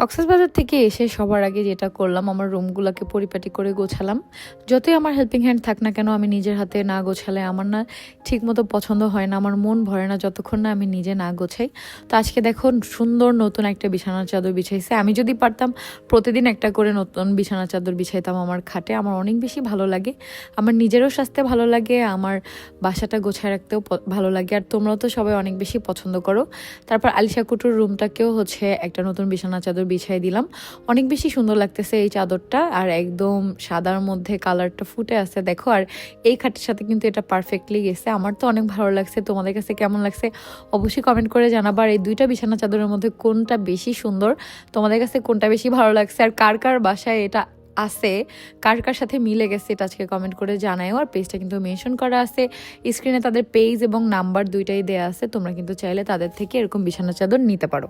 কক্সবাজার থেকে এসে সবার আগে যেটা করলাম, আমার রুমগুলোকে পরিপাটি করে গোছালাম। যতই আমার হেল্পিং হ্যান্ড থাক না কেন, আমি নিজের হাতে না গোছালে আমার না ঠিকমতো পছন্দ হয় না, আমার মন ভরে না যতক্ষণ না আমি নিজে না গোছাই। তো আজকে দেখো সুন্দর নতুন একটা বিছানার চাদর বিছাইছে। আমি যদি পারতাম প্রতিদিন একটা করে নতুন বিছানার চাদর বিছাইতাম আমার খাটে। আমার অনেক বেশি ভালো লাগে, আমার নিজেরও স্বাস্থ্যে ভালো লাগে, আমার বাসাটা গোছায় রাখতেও ভালো লাগে। আর তোমরাও তো সবাই অনেক বেশি পছন্দ করো। তারপর আলিশা কুটুর রুমটাকেও একটা নতুন বিছানা চাদর বিছাই দিলাম। অনেক বেশি সুন্দর লাগতেছে এই চাদরটা, আর একদম সাদার মধ্যে কালারটা ফুটে আছে দেখো। আর এই খাটের সাথে কিন্তু এটা পারফেক্টলি গেছে। আমার তো অনেক ভালো লাগছে, তোমাদের কাছে কেমন লাগছে অবশ্যই কমেন্ট করে জানাবার। এই দুইটা বিছানা চাদরের মধ্যে কোনটা বেশি সুন্দর, তোমাদের কাছে কোনটা বেশি ভালো লাগছে, আর কার কার বাসায় এটা আছে, কার কার সাথে মিলে গেছে, এটা আজকে কমেন্ট করে জানাও। আর পেজটা কিন্তু মেনশন করা আছে স্ক্রিনে, তাদের পেজ এবং নাম্বার দুইটাই দেয়া আছে। তোমরা কিন্তু চাইলে তাদের থেকে এরকম বিছানা চাদর নিতে পারো।